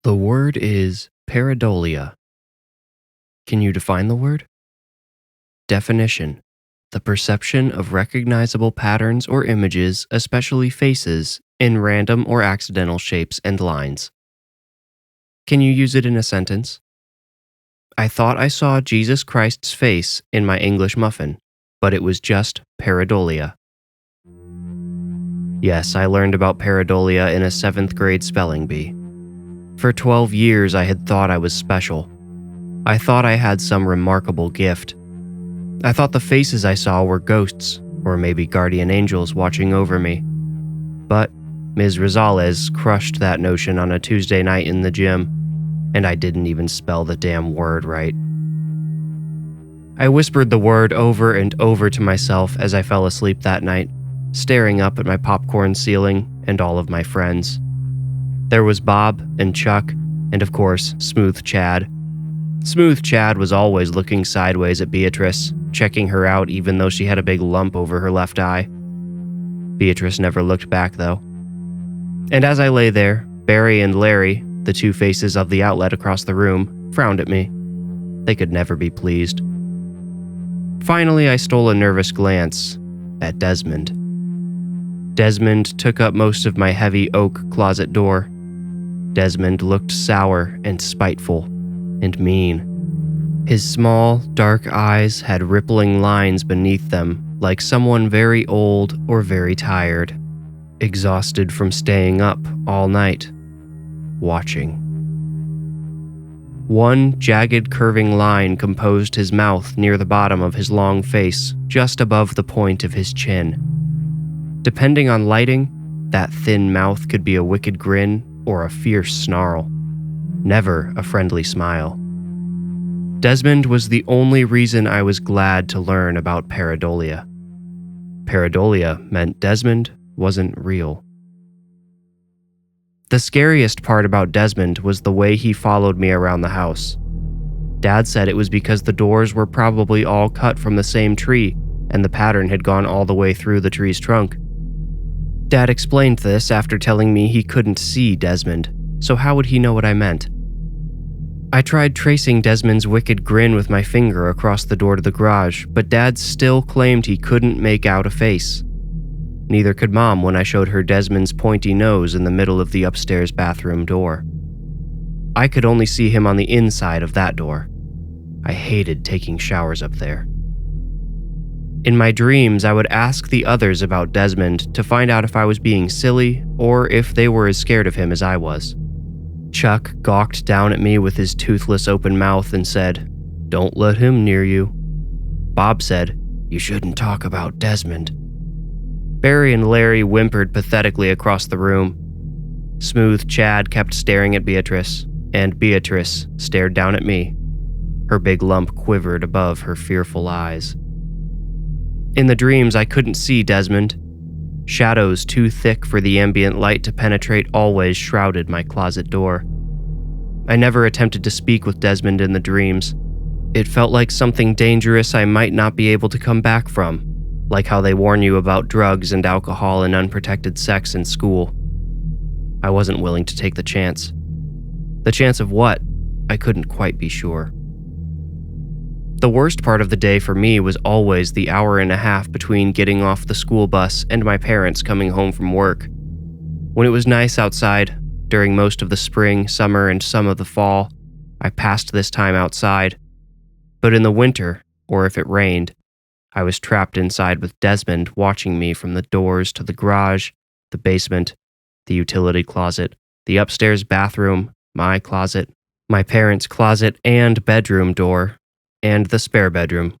The word is pareidolia. Can you define the word? Definition: the perception of recognizable patterns or images, especially faces, in random or accidental shapes and lines. Can you use it in a sentence? I thought I saw Jesus Christ's face in my English muffin, but it was just pareidolia. Yes, I learned about pareidolia in a 7th grade spelling bee. For 12 years, I had thought I was special. I thought I had some remarkable gift. I thought the faces I saw were ghosts, or maybe guardian angels watching over me. But Ms. Rosales crushed that notion on a Tuesday night in the gym, and I didn't even spell the damn word right. I whispered the word over and over to myself as I fell asleep that night, staring up at my popcorn ceiling and all of my friends. There was Bob and Chuck, and of course, Smooth Chad. Smooth Chad was always looking sideways at Beatrice, checking her out even though she had a big lump over her left eye. Beatrice never looked back, though. And as I lay there, Barry and Larry, the two faces of the outlet across the room, frowned at me. They could never be pleased. Finally, I stole a nervous glance at Desmond. Desmond took up most of my heavy oak closet door. Desmond looked sour and spiteful and mean. His small, dark eyes had rippling lines beneath them, like someone very old or very tired, exhausted from staying up all night, watching. One jagged curving line composed his mouth near the bottom of his long face, just above the point of his chin. Depending on lighting, that thin mouth could be a wicked grin or a fierce snarl, never a friendly smile. Desmond was the only reason I was glad to learn about pareidolia. Pareidolia meant Desmond wasn't real. The scariest part about Desmond was the way he followed me around the house. Dad said it was because the doors were probably all cut from the same tree, and the pattern had gone all the way through the tree's trunk. Dad explained this after telling me he couldn't see Desmond, so how would he know what I meant? I tried tracing Desmond's wicked grin with my finger across the door to the garage, but Dad still claimed he couldn't make out a face. Neither could Mom when I showed her Desmond's pointy nose in the middle of the upstairs bathroom door. I could only see him on the inside of that door. I hated taking showers up there. In my dreams, I would ask the others about Desmond to find out if I was being silly or if they were as scared of him as I was. Chuck gawked down at me with his toothless open mouth and said, "Don't let him near you." Bob said, "You shouldn't talk about Desmond." Barry and Larry whimpered pathetically across the room. Smooth Chad kept staring at Beatrice, and Beatrice stared down at me. Her big lump quivered above her fearful eyes. In the dreams, I couldn't see Desmond. Shadows too thick for the ambient light to penetrate always shrouded my closet door. I never attempted to speak with Desmond in the dreams. It felt like something dangerous I might not be able to come back from, like how they warn you about drugs and alcohol and unprotected sex in school. I wasn't willing to take the chance. The chance of what? I couldn't quite be sure. The worst part of the day for me was always the hour and a half between getting off the school bus and my parents coming home from work. When it was nice outside, during most of the spring, summer, and some of the fall, I passed this time outside. But in the winter, or if it rained, I was trapped inside with Desmond watching me from the doors to the garage, the basement, the utility closet, the upstairs bathroom, my closet, my parents' closet and bedroom door, and the spare bedroom.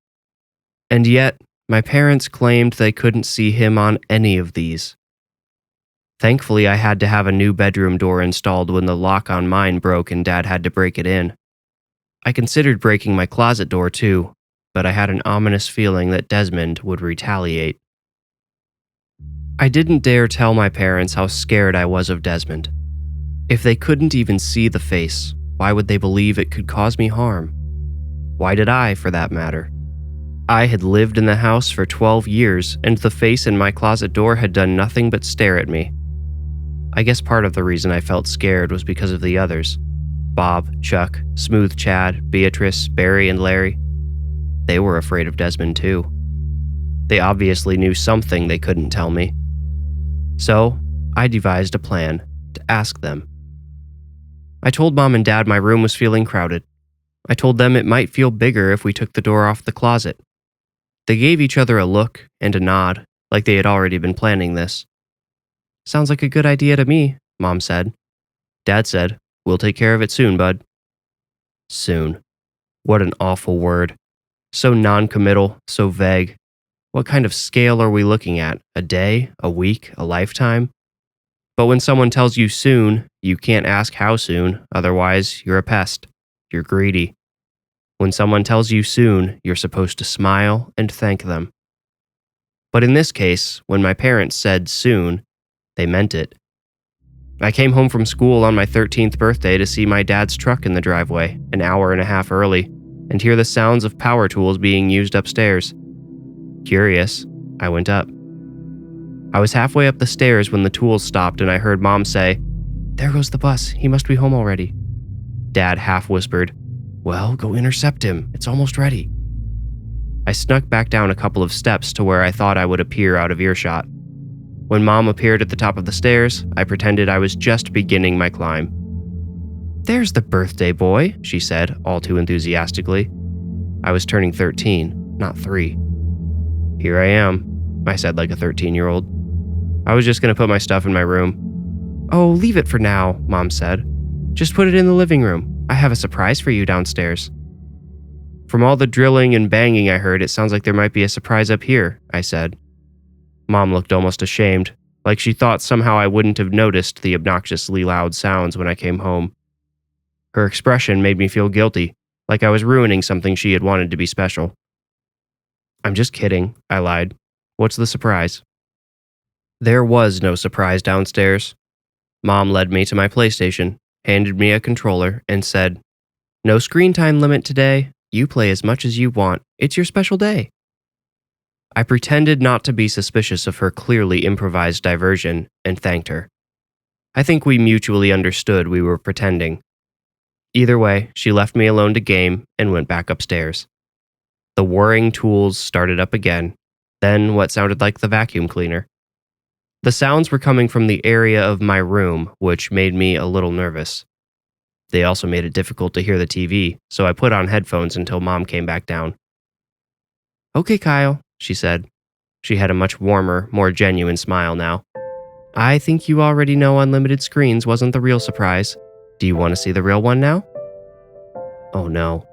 And yet, my parents claimed they couldn't see him on any of these. Thankfully, I had to have a new bedroom door installed when the lock on mine broke and Dad had to break it in. I considered breaking my closet door too, but I had an ominous feeling that Desmond would retaliate. I didn't dare tell my parents how scared I was of Desmond. If they couldn't even see the face, why would they believe it could cause me harm? Why did I, for that matter? I had lived in the house for 12 years, and the face in my closet door had done nothing but stare at me. I guess part of the reason I felt scared was because of the others. Bob, Chuck, Smooth Chad, Beatrice, Barry, and Larry. They were afraid of Desmond too. They obviously knew something they couldn't tell me. So, I devised a plan to ask them. I told Mom and Dad my room was feeling crowded. I told them it might feel bigger if we took the door off the closet. They gave each other a look and a nod, like they had already been planning this. "Sounds like a good idea to me," Mom said. Dad said, "We'll take care of it soon, bud." Soon. What an awful word. So non-committal, so vague. What kind of scale are we looking at? A day? A week? A lifetime? But when someone tells you soon, you can't ask how soon, otherwise you're a pest. You're greedy. When someone tells you soon, you're supposed to smile and thank them. But in this case, when my parents said soon, they meant it. I came home from school on my 13th birthday to see my dad's truck in the driveway, an hour and a half early, and hear the sounds of power tools being used upstairs. Curious, I went up. I was halfway up the stairs when the tools stopped and I heard Mom say, "There goes the bus, he must be home already." Dad half whispered, "Well, go intercept him, it's almost ready." I snuck back down a couple of steps to where I thought I would appear out of earshot. When Mom appeared at the top of the stairs, I pretended I was just beginning my climb. "There's the birthday boy," she said, all too enthusiastically. I was turning 13, not 3. "Here I am," I said like a 13-year-old. I was just going to put my stuff in my room. "Oh, leave it for now," Mom said. "Just put it in the living room. I have a surprise for you downstairs." From all the drilling and banging I heard, it sounds like there might be a surprise up here, I said. Mom looked almost ashamed, like she thought somehow I wouldn't have noticed the obnoxiously loud sounds when I came home. Her expression made me feel guilty, like I was ruining something she had wanted to be special. "I'm just kidding," I lied. "What's the surprise?" There was no surprise downstairs. Mom led me to my PlayStation, handed me a controller, and said, "No screen time limit today. You play as much as you want. It's your special day." I pretended not to be suspicious of her clearly improvised diversion and thanked her. I think we mutually understood we were pretending. Either way, she left me alone to game and went back upstairs. The whirring tools started up again, then what sounded like the vacuum cleaner. The sounds were coming from the area of my room, which made me a little nervous. They also made it difficult to hear the TV, so I put on headphones until Mom came back down. "Okay, Kyle," she said. She had a much warmer, more genuine smile now. "I think you already know unlimited screens wasn't the real surprise. Do you want to see the real one now?" Oh no.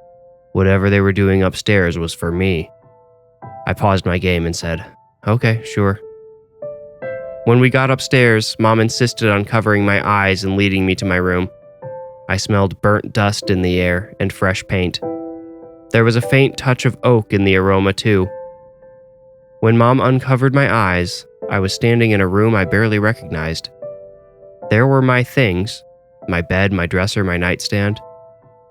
Whatever they were doing upstairs was for me. I paused my game and said, "Okay, sure." When we got upstairs, Mom insisted on covering my eyes and leading me to my room. I smelled burnt dust in the air and fresh paint. There was a faint touch of oak in the aroma too. When Mom uncovered my eyes, I was standing in a room I barely recognized. There were my things, my bed, my dresser, my nightstand,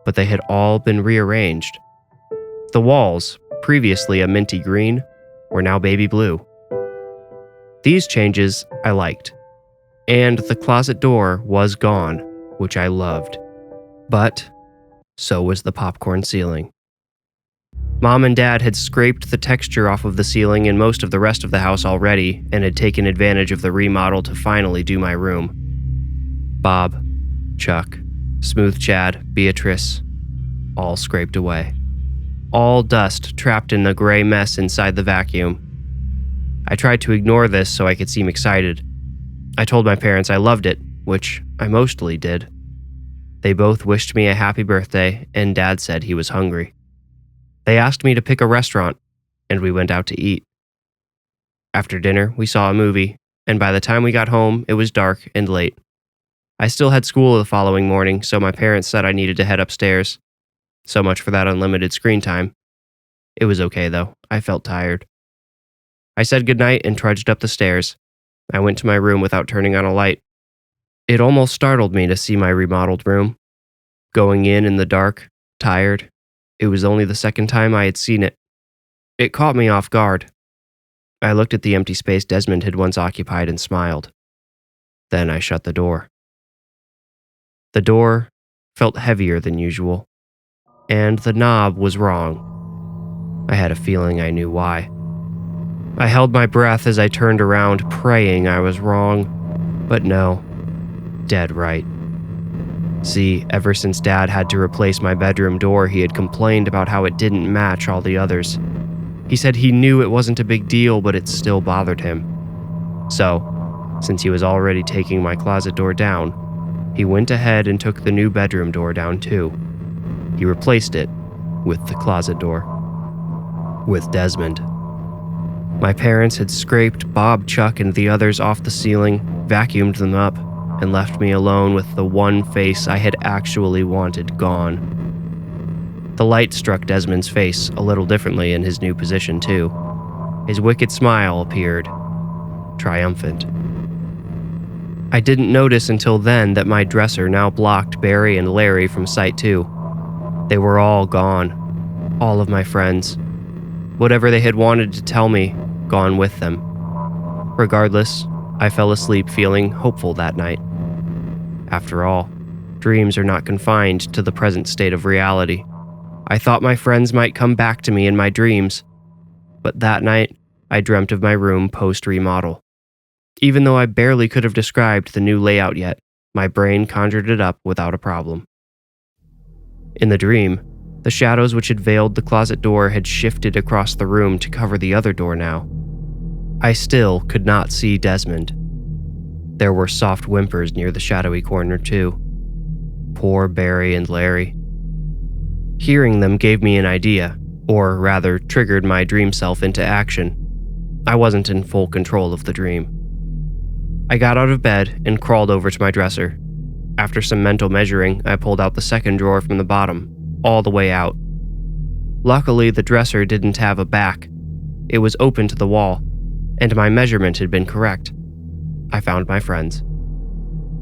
but they had all been rearranged. The walls, previously a minty green, were now baby blue. These changes I liked, and the closet door was gone, which I loved. But so was the popcorn ceiling. Mom and Dad had scraped the texture off of the ceiling and most of the rest of the house already and had taken advantage of the remodel to finally do my room. Bob, Chuck, Smooth Chad, Beatrice, all scraped away. All dust trapped in the gray mess inside the vacuum. I tried to ignore this so I could seem excited. I told my parents I loved it, which I mostly did. They both wished me a happy birthday, and Dad said he was hungry. They asked me to pick a restaurant, and we went out to eat. After dinner, we saw a movie, and by the time we got home, it was dark and late. I still had school the following morning, so my parents said I needed to head upstairs. So much for that unlimited screen time. It was okay, though. I felt tired. I said goodnight and trudged up the stairs. I went to my room without turning on a light. It almost startled me to see my remodeled room. Going in the dark, tired, it was only the second time I had seen it. It caught me off guard. I looked at the empty space Desmond had once occupied and smiled. Then I shut the door. The door felt heavier than usual, and the knob was wrong. I had a feeling I knew why. I held my breath as I turned around, praying I was wrong, but no, dead right. See, ever since Dad had to replace my bedroom door, he had complained about how it didn't match all the others. He said he knew it wasn't a big deal, but it still bothered him. So, since he was already taking my closet door down, he went ahead and took the new bedroom door down too. He replaced it with the closet door. With Desmond. My parents had scraped Bob, Chuck, and the others off the ceiling, vacuumed them up, and left me alone with the one face I had actually wanted gone. The light struck Desmond's face a little differently in his new position too. His wicked smile appeared, triumphant. I didn't notice until then that my dresser now blocked Barry and Larry from sight too. They were all gone, all of my friends. Whatever they had wanted to tell me, gone with them. Regardless, I fell asleep feeling hopeful that night. After all, dreams are not confined to the present state of reality. I thought my friends might come back to me in my dreams, but that night, I dreamt of my room post-remodel. Even though I barely could have described the new layout yet, my brain conjured it up without a problem. In the dream, the shadows which had veiled the closet door had shifted across the room to cover the other door now. I still could not see Desmond. There were soft whimpers near the shadowy corner too. Poor Barry and Larry. Hearing them gave me an idea, or rather triggered my dream self into action. I wasn't in full control of the dream. I got out of bed and crawled over to my dresser. After some mental measuring, I pulled out the second drawer from the bottom, all the way out. Luckily, the dresser didn't have a back. It was open to the wall, and my measurement had been correct. I found my friends.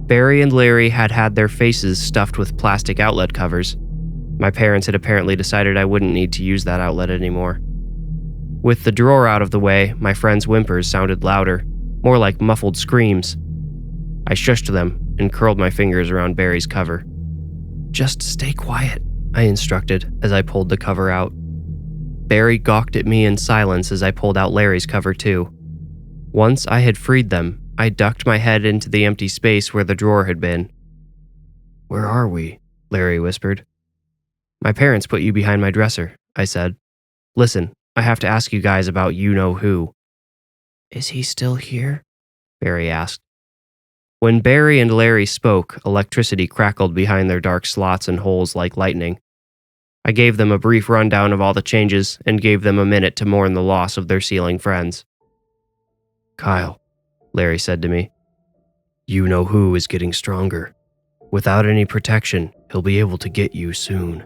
Barry and Larry had had their faces stuffed with plastic outlet covers. My parents had apparently decided I wouldn't need to use that outlet anymore. With the drawer out of the way, my friends' whimpers sounded louder, more like muffled screams. I shushed them and curled my fingers around Barry's cover. "Just stay quiet," I instructed as I pulled the cover out. Barry gawked at me in silence as I pulled out Larry's cover too. Once I had freed them, I ducked my head into the empty space where the drawer had been. "Where are we?" Larry whispered. "My parents put you behind my dresser," I said. "Listen, I have to ask you guys about you-know-who." "Is he still here?" Barry asked. When Barry and Larry spoke, electricity crackled behind their dark slots and holes like lightning. I gave them a brief rundown of all the changes and gave them a minute to mourn the loss of their ceiling friends. "Kyle," Larry said to me, "you-know-who is getting stronger. Without any protection, he'll be able to get you soon."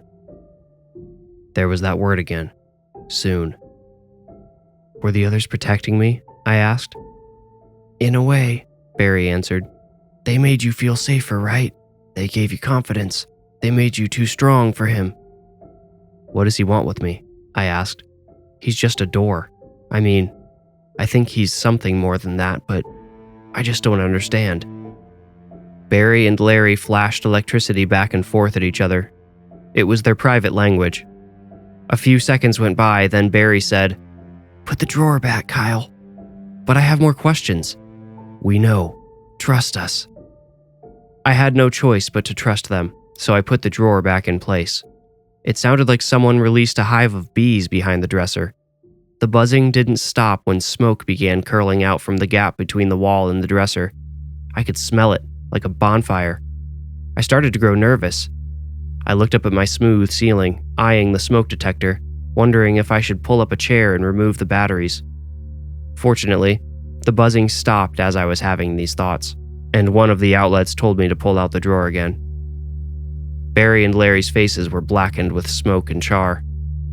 There was that word again. Soon. "Were the others protecting me?" I asked. "In a way," Barry answered. "They made you feel safer, right? They gave you confidence. They made you too strong for him." "What does he want with me?" I asked. "He's just a door. I mean, I think he's something more than that, but I just don't understand." Barry and Larry flashed electricity back and forth at each other. It was their private language. A few seconds went by, then Barry said, "Put the drawer back, Kyle." "But I have more questions." "We know. Trust us." I had no choice but to trust them, so I put the drawer back in place. It sounded like someone released a hive of bees behind the dresser. The buzzing didn't stop when smoke began curling out from the gap between the wall and the dresser. I could smell it, like a bonfire. I started to grow nervous. I looked up at my smooth ceiling, eyeing the smoke detector, wondering if I should pull up a chair and remove the batteries. Fortunately, the buzzing stopped as I was having these thoughts, and one of the outlets told me to pull out the drawer again. Barry and Larry's faces were blackened with smoke and char.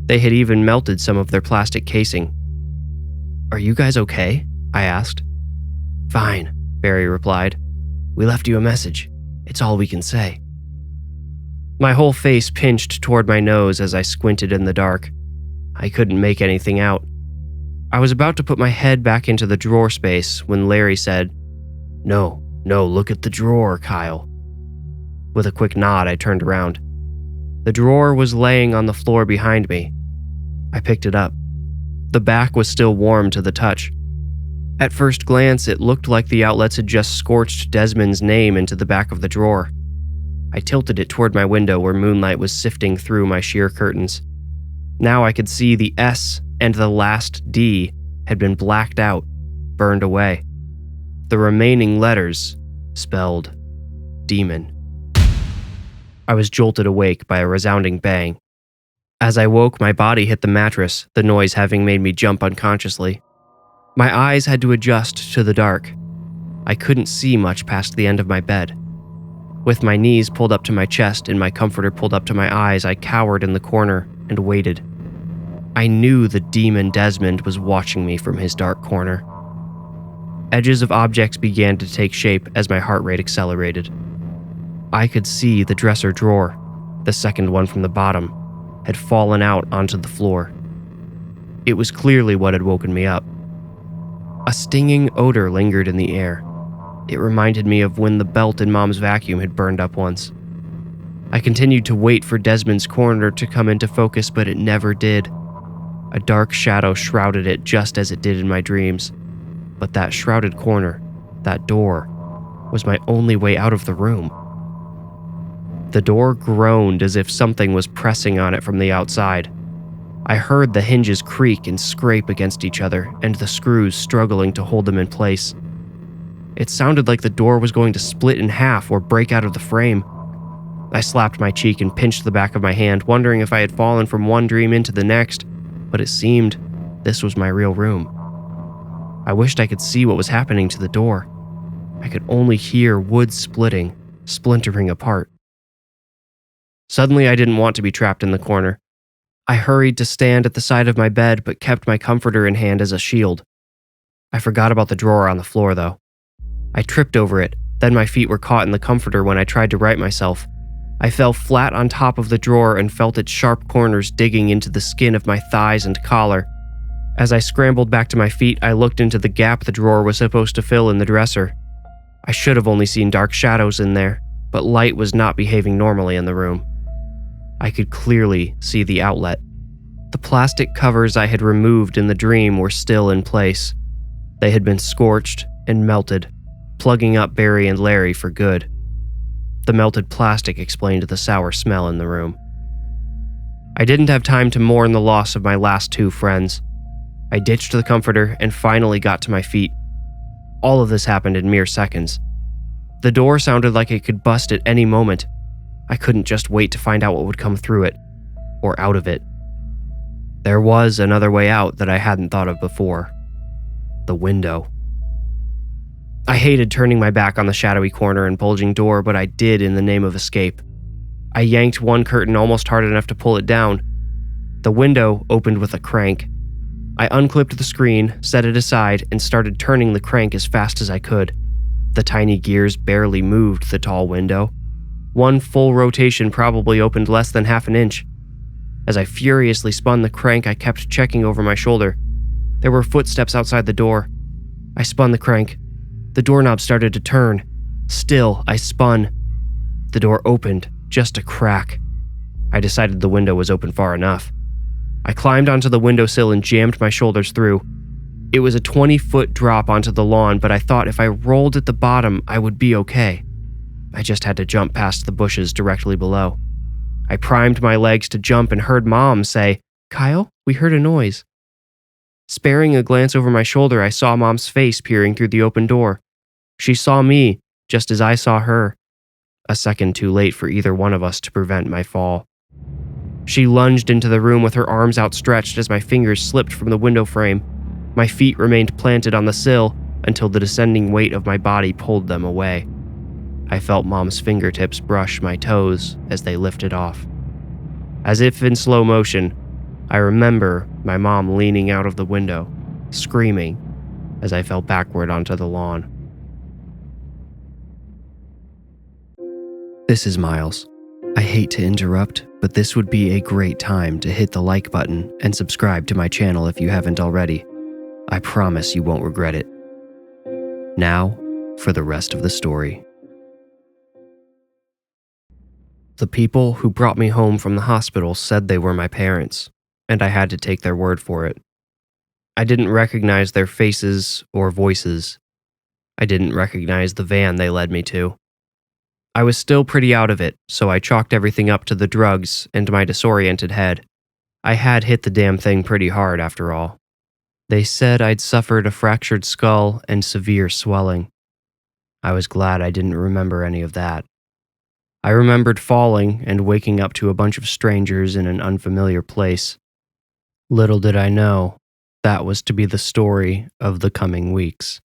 They had even melted some of their plastic casing. "Are you guys okay?" I asked. "Fine," Barry replied. "We left you a message. It's all we can say." My whole face pinched toward my nose as I squinted in the dark. I couldn't make anything out. I was about to put my head back into the drawer space when Larry said, No, look at the drawer, Kyle." With a quick nod, I turned around. The drawer was laying on the floor behind me. I picked it up. The back was still warm to the touch. At first glance, it looked like the outlets had just scorched Desmond's name into the back of the drawer. I tilted it toward my window where moonlight was sifting through my sheer curtains. Now I could see the S and the last D had been blacked out, burned away. The remaining letters spelled demon. I was jolted awake by a resounding bang. As I woke, my body hit the mattress, the noise having made me jump unconsciously. My eyes had to adjust to the dark. I couldn't see much past the end of my bed. With my knees pulled up to my chest and my comforter pulled up to my eyes, I cowered in the corner and waited. I knew the demon Desmond was watching me from his dark corner. Edges of objects began to take shape as my heart rate accelerated. I could see the dresser drawer, the second one from the bottom, had fallen out onto the floor. It was clearly what had woken me up. A stinging odor lingered in the air. It reminded me of when the belt in Mom's vacuum had burned up once. I continued to wait for Desmond's corner to come into focus, but it never did. A dark shadow shrouded it just as it did in my dreams. But that shrouded corner, that door, was my only way out of the room. The door groaned as if something was pressing on it from the outside. I heard the hinges creak and scrape against each other and the screws struggling to hold them in place. It sounded like the door was going to split in half or break out of the frame. I slapped my cheek and pinched the back of my hand, wondering if I had fallen from one dream into the next, but it seemed this was my real room. I wished I could see what was happening to the door. I could only hear wood splitting, splintering apart. Suddenly, I didn't want to be trapped in the corner. I hurried to stand at the side of my bed, but kept my comforter in hand as a shield. I forgot about the drawer on the floor, though. I tripped over it, then my feet were caught in the comforter when I tried to right myself. I fell flat on top of the drawer and felt its sharp corners digging into the skin of my thighs and collar. As I scrambled back to my feet, I looked into the gap the drawer was supposed to fill in the dresser. I should have only seen dark shadows in there, but light was not behaving normally in the room. I could clearly see the outlet. The plastic covers I had removed in the dream were still in place. They had been scorched and melted, plugging up Barry and Larry for good. The melted plastic explained the sour smell in the room. I didn't have time to mourn the loss of my last two friends. I ditched the comforter and finally got to my feet. All of this happened in mere seconds. The door sounded like it could bust at any moment. I couldn't just wait to find out what would come through it, or out of it. There was another way out that I hadn't thought of before. The window. I hated turning my back on the shadowy corner and bulging door, but I did in the name of escape. I yanked one curtain almost hard enough to pull it down. The window opened with a crank. I unclipped the screen, set it aside, and started turning the crank as fast as I could. The tiny gears barely moved the tall window. One full rotation probably opened less than half an inch. As I furiously spun the crank, I kept checking over my shoulder. There were footsteps outside the door. I spun the crank. The doorknob started to turn. Still, I spun. The door opened, just a crack. I decided the window was open far enough. I climbed onto the windowsill and jammed my shoulders through. It was a 20-foot drop onto the lawn, but I thought if I rolled at the bottom, I would be okay. I just had to jump past the bushes directly below. I primed my legs to jump and heard Mom say, "Kyle, we heard a noise." Sparing a glance over my shoulder, I saw Mom's face peering through the open door. She saw me, just as I saw her. A second too late for either one of us to prevent my fall. She lunged into the room with her arms outstretched as my fingers slipped from the window frame. My feet remained planted on the sill until the descending weight of my body pulled them away. I felt Mom's fingertips brush my toes as they lifted off. As if in slow motion, I remember my mom leaning out of the window, screaming as I fell backward onto the lawn. This is Miles. I hate to interrupt, but this would be a great time to hit the like button and subscribe to my channel if you haven't already. I promise you won't regret it. Now, for the rest of the story. The people who brought me home from the hospital said they were my parents, and I had to take their word for it. I didn't recognize their faces or voices. I didn't recognize the van they led me to. I was still pretty out of it, so I chalked everything up to the drugs and my disoriented head. I had hit the damn thing pretty hard after all. They said I'd suffered a fractured skull and severe swelling. I was glad I didn't remember any of that. I remembered falling and waking up to a bunch of strangers in an unfamiliar place. Little did I know, that was to be the story of the coming weeks.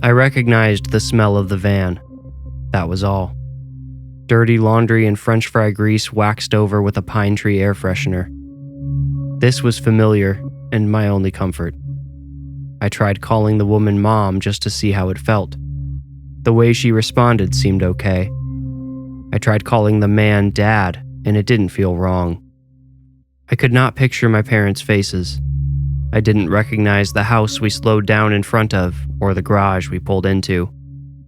I recognized the smell of the van. That was all. Dirty laundry and French fry grease waxed over with a pine tree air freshener. This was familiar and my only comfort. I tried calling the woman Mom just to see how it felt. The way she responded seemed okay. I tried calling the man Dad, and it didn't feel wrong. I could not picture my parents' faces. I didn't recognize the house we slowed down in front of or the garage we pulled into.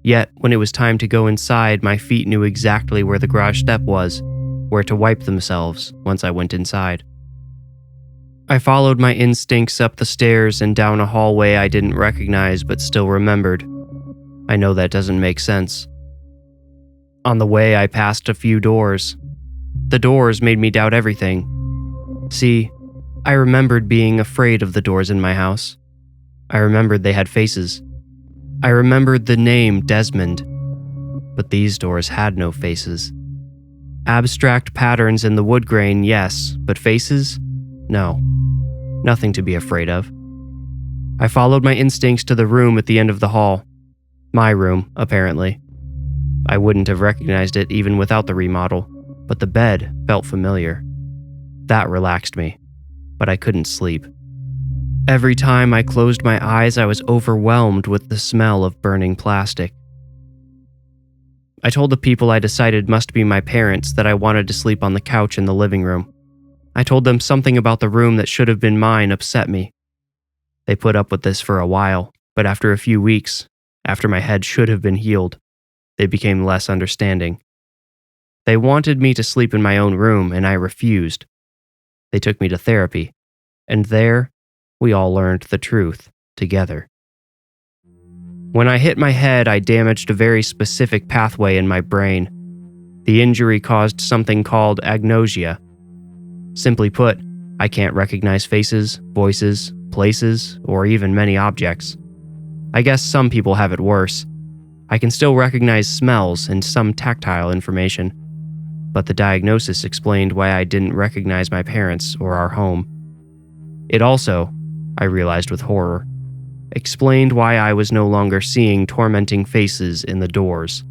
Yet, when it was time to go inside, my feet knew exactly where the garage step was, where to wipe themselves once I went inside. I followed my instincts up the stairs and down a hallway I didn't recognize but still remembered. I know that doesn't make sense. On the way, I passed a few doors. The doors made me doubt everything. See, I remembered being afraid of the doors in my house. I remembered they had faces. I remembered the name Desmond. But these doors had no faces. Abstract patterns in the wood grain, yes, but faces? No. Nothing to be afraid of. I followed my instincts to the room at the end of the hall. My room, apparently. I wouldn't have recognized it even without the remodel, but the bed felt familiar. That relaxed me, but I couldn't sleep. Every time I closed my eyes, I was overwhelmed with the smell of burning plastic. I told the people I decided must be my parents that I wanted to sleep on the couch in the living room. I told them something about the room that should have been mine upset me. They put up with this for a while, but after a few weeks, after my head should have been healed, they became less understanding. They wanted me to sleep in my own room, and I refused. They took me to therapy, and there, we all learned the truth together. When I hit my head, I damaged a very specific pathway in my brain. The injury caused something called agnosia. Simply put, I can't recognize faces, voices, places, or even many objects. I guess some people have it worse. I can still recognize smells and some tactile information, but the diagnosis explained why I didn't recognize my parents or our home. It also, I realized with horror, explained why I was no longer seeing tormenting faces in the doors.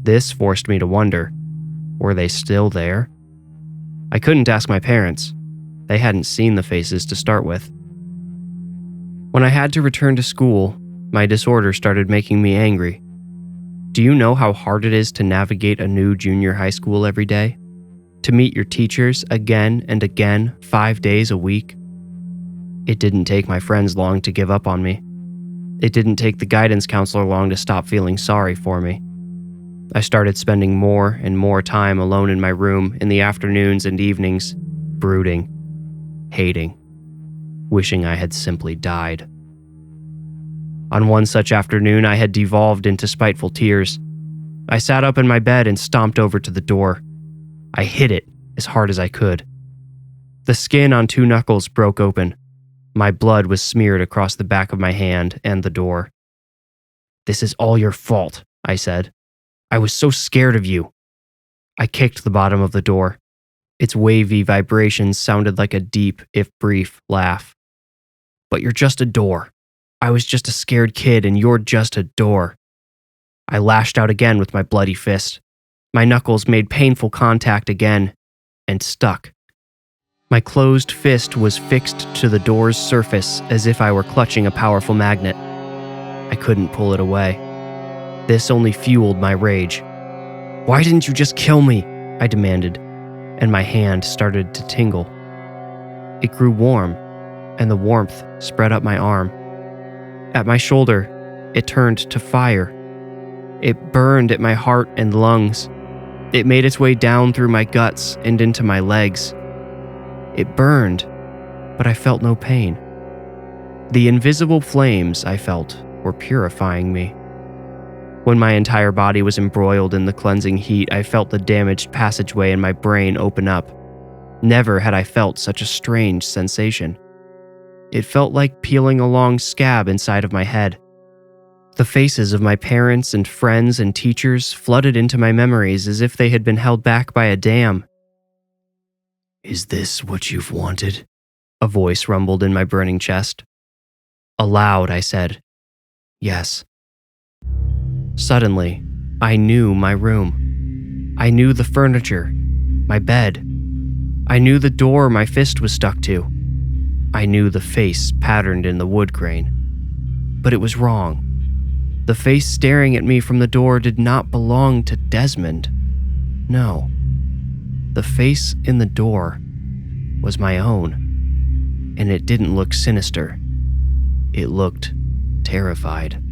This forced me to wonder, were they still there? I couldn't ask my parents. They hadn't seen the faces to start with. When I had to return to school, my disorder started making me angry. Do you know how hard it is to navigate a new junior high school every day? To meet your teachers again and again, 5 days a week? It didn't take my friends long to give up on me. It didn't take the guidance counselor long to stop feeling sorry for me. I started spending more and more time alone in my room in the afternoons and evenings, brooding, hating, wishing I had simply died. On one such afternoon, I had devolved into spiteful tears. I sat up in my bed and stomped over to the door. I hit it as hard as I could. The skin on 2 knuckles broke open. My blood was smeared across the back of my hand and the door. "This is all your fault," I said. "I was so scared of you." I kicked the bottom of the door. Its wavy vibrations sounded like a deep, if brief, laugh. "But you're just a door. I was just a scared kid and you're just a door." I lashed out again with my bloody fist. My knuckles made painful contact again, and stuck. My closed fist was fixed to the door's surface as if I were clutching a powerful magnet. I couldn't pull it away. This only fueled my rage. "Why didn't you just kill me?" I demanded, and my hand started to tingle. It grew warm, and the warmth spread up my arm. At my shoulder, it turned to fire. It burned at my heart and lungs. It made its way down through my guts and into my legs. It burned, but I felt no pain. The invisible flames, I felt, were purifying me. When my entire body was embroiled in the cleansing heat, I felt the damaged passageway in my brain open up. Never had I felt such a strange sensation. It felt like peeling a long scab inside of my head. The faces of my parents and friends and teachers flooded into my memories as if they had been held back by a dam. "Is this what you've wanted?" a voice rumbled in my burning chest. Aloud, I said, "Yes." Suddenly, I knew my room. I knew the furniture, my bed. I knew the door my fist was stuck to. I knew the face patterned in the wood grain. But it was wrong. The face staring at me from the door did not belong to Desmond. No. The face in the door was my own. And it didn't look sinister. It looked terrified.